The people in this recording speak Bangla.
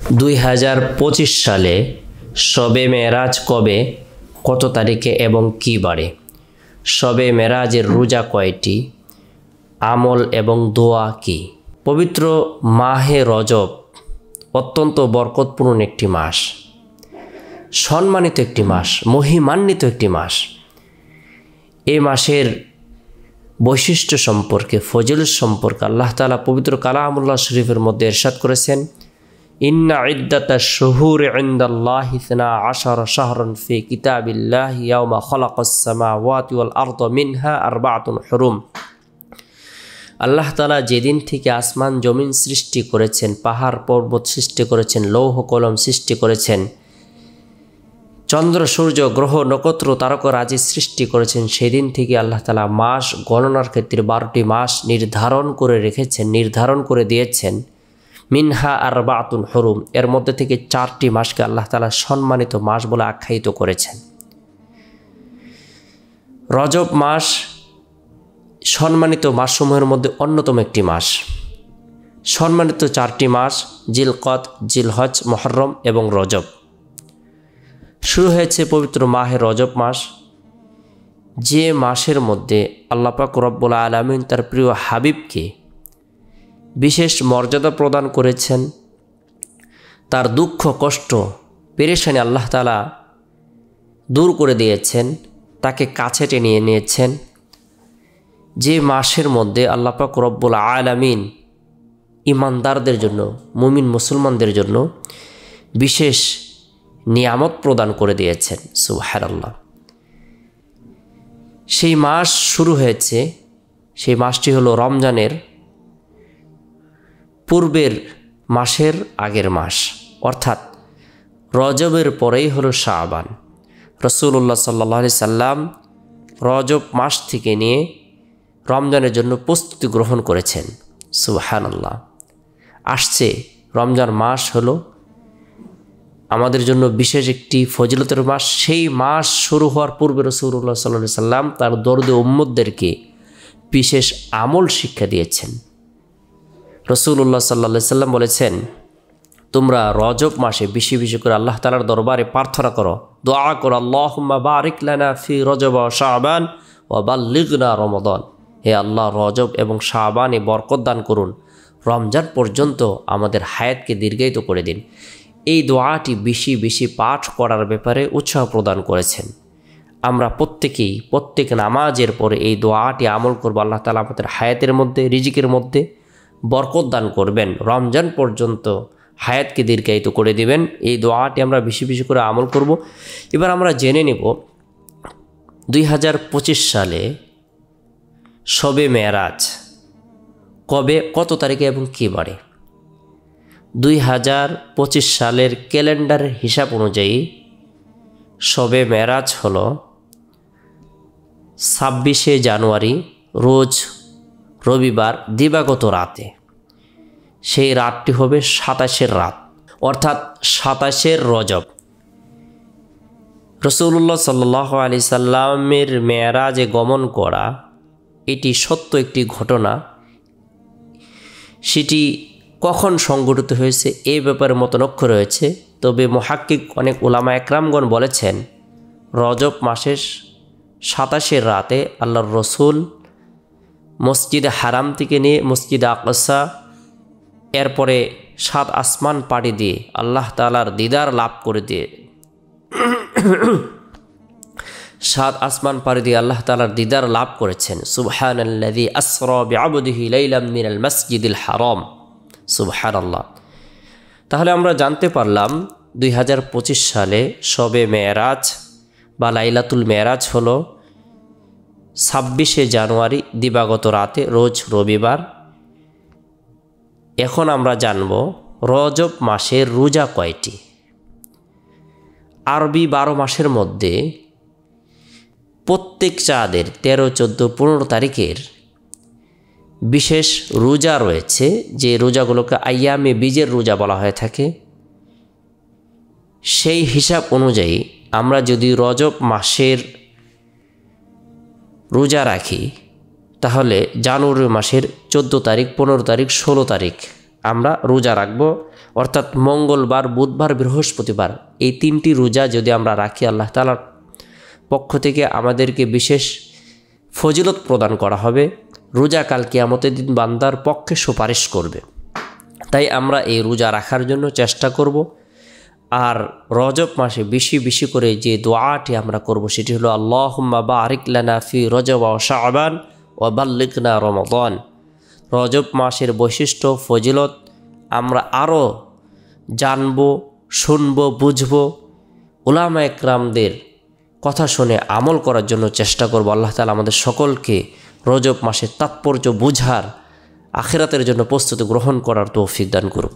2025 সালে শবে মেরাজ কবে, কত তারিখে এবং কী বারে? শবে মেরাজের রোজা কয়টি? আমল এবং দোয়া কি? পবিত্র মাহে রজব অত্যন্ত বরকতপূর্ণ একটি মাস, সম্মানিত একটি মাস, মহিমান্বিত একটি মাস। এই মাসের বৈশিষ্ট্য সম্পর্কে, ফজিলত সম্পর্কে আল্লাহ তাআলা পবিত্র কালামুল্লাহ শরীফের মধ্যে ইরশাদ করেছেন, ইন্না ইদ্দাতাশ শুহুরি ইনদাল্লাহি 12 শাহরান ফি কিতাবিল্লাহি ইয়াওমা খালাকাস সামাওয়াতি ওয়াল আরদা মিনহা আরবাআতুন হুরুম। আল্লাহ তাআলা যেদিন থেকে আসমান জমিন সৃষ্টি করেছেন, পাহাড় পর্বত সৃষ্টি করেছেন, লৌহ কলম সৃষ্টি করেছেন, চন্দ্র সূর্য গ্রহ নক্ষত্র তারকারাজি সৃষ্টি করেছেন, সেদিন থেকে আল্লাহ তাআলা মাস গণনার ক্ষেত্রে 12টি মাস নির্ধারণ করে রেখেছেন, নির্ধারণ করে দিয়েছেন। মিনহা আরবাআতুন হুরুম, এর মধ্যে থেকে 4টি মাসকে আল্লাহ তাআলা সম্মানিত মাস বলে আখ্যায়িত করেছেন। রজব মাস সম্মানিত মাসসমূহের মধ্যে অন্যতম একটি মাস। সম্মানিত 4টি মাস জিলকদ, জিলহজ, মুহররম এবং রজব। শুরু হয়েছে পবিত্র মাহে রজব মাস, যে মাসের মধ্যে আল্লাহ পাক রব্বুল আলামিন তার প্রিয় হাবিবকে বিশেষ মর্যাদা প্রদান করেছেন। তার দুঃখ কষ্ট পেরেশানি আল্লাহ তাআলা দূর করে দিয়েছেন, তাকে কাছে টেনে নিয়েছেন। যে মাসের মধ্যে আল্লাহ পাক রব্বুল আলামিন ইমানদারদের জন্য, মুমিন মুসলমানদের জন্য বিশেষ নিয়ামত প্রদান করে দিয়েছেন। সুবহানাল্লাহ। সেই মাস শুরু হয়েছে, সেই মাসটি হলো রমজানের পূর্বের মাসের আগের মাস, অর্থাৎ রজবের পরেই হলো শাবান। রাসূলুল্লাহ সাল্লাল্লাহু আলাইহি সাল্লাম রজব মাস থেকে নিয়ে রমজানের জন্য প্রস্তুতি গ্রহণ করেছেন। সুবহানাল্লাহ। আসছে রমজান মাস হলো আমাদের জন্য বিশেষ একটি ফজিলতের মাস। সেই মাস শুরু হওয়ার পূর্বে রাসূলুল্লাহ সাল্লাল্লাহু আলাইহি সাল্লাম তার দরদে উম্মতদেরকে বিশেষ আমল শিক্ষা দিয়েছেন। রাসূলুল্লাহ সাল্লাল্লাহু আলাইহি সাল্লাম বলেছেন, তোমরা রজব মাসে বেশি বেশি করে আল্লাহ তাআলার দরবারে প্রার্থনা করো, দোয়া করো, আল্লাহুম্মা বারিক লানা ফি রজব ওয়া শাবান ওয়া বাল্লিগনা রমাদান। হে আল্লাহ, রজব এবং শাবানে বরকত দান করুন, রমজান পর্যন্ত আমাদের হায়াতকে দীর্ঘায়িত করে দিন। এই দোয়াটি বেশি বেশি পাঠ করার ব্যাপারে উৎসাহ প্রদান করেছেন। আমরা প্রত্যেকেই প্রত্যেক নামাজের পরে এই দোয়াটি আমল করব। আল্লাহ তাআলা আমাদের হায়াতের মধ্যে, রিজিকের মধ্যে বরকত দান করবেন, রমজান পর্যন্ত হায়াতকে দীর্ঘায়িত করে দিবেন। এই দোয়াটি আমরা বেশি বেশি করে আমল করব। এবার আমরা জেনে নেব 2025 সালে শবে মেরাজ কবে, কত তারিখে এবং কী বারে? 2025 সালের ক্যালেন্ডারের হিসাব অনুযায়ী শবে মেরাজ হল 26শে জানুয়ারি, রোজ রবিবার দিবাগত রাতে। সেই রাতটি হবে 27শের রাত, অর্থাৎ 27শের রজব। রাসূলুল্লাহ সাল্লাল্লাহু আলাইহি সাল্লামের মেরাজে গমন করা এটি সত্য একটি ঘটনা। সেটি কখন সংঘটিত হয়েছে এই ব্যাপারে মতনৈক্য রয়েছে, তবে মুহাক্কিক অনেক উলামা একরামগণ বলেছেন রজব মাসের 27শের রাতে আল্লাহর রসুল মসজিদে হারাম থেকে নিয়ে মসজিদে আকসা, এরপরে 7 আসমান পাড়ি দিয়ে আল্লাহ তাআলার দিদার লাভ করে দিয়ে 7 আসমান পাড়ি দিয়ে আল্লাহ তাআলার দিদার লাভ করেছেন। সুবহানাল্লাযী আসরা বিআবদিহি লাইলাম মিনাল মাসজিদিল হারাম। সুবহানাল্লাহ। তাহলে আমরা জানতে পারলাম 2025 সালে শবে মেরাজ বা লাইলাতুল মেরাজ হলো 26শে জানুয়ারি দিবাগত রাতে, রোজ রবিবার। এখন আমরা জানব রজব মাসের রোজা কয়টি। আরবি 12 মাসের মধ্যে প্রত্যেক চাঁদের 13, 14, 15 তারিখের বিশেষ রোজা রয়েছে, যে রোজাগুলোকে আইয়ামে বীজের রোজা বলা হয়ে থাকে। সেই হিসাব অনুযায়ী আমরা যদি রজব মাসের রোজা রাখি, তাহলে জানুয়ারি মাসের 14 তারিখ, 15 তারিখ, 16 তারিখ আমরা রোজা রাখব। অর্থাৎ মঙ্গলবার, বুধবার, বৃহস্পতিবার এই 3টি রোজা যদি আমরা রাখি, আল্লাহ তাআলার পক্ষ থেকে আমাদেরকে বিশেষ ফজিলত প্রদান করা হবে। রোজা কাল কিয়ামতের দিন বান্দার পক্ষে সুপারিশ করবে। তাই আমরা এই রোজা রাখার জন্য চেষ্টা করব। আর রজব মাসে বেশি বেশি করে যে দোয়াটি আমরা করব সেটি হলো আল্লাহুম্মা বারিক লানা ফি রজব ওয়া শাবান ওয়া বাল্লিগনা রমাদান। রজব মাসের বৈশিষ্ট্য, ফজিলত আমরা আরও জানব, শুনব, বুঝব। উলামা একরামদের কথা শুনে আমল করার জন্য চেষ্টা করব। আল্লাহ তাআলা আমাদের সকলকে রজব মাসের তাৎপর্য বুঝার, আখিরাতের জন্য প্রস্তুতি গ্রহণ করার তৌফিক দান করুন।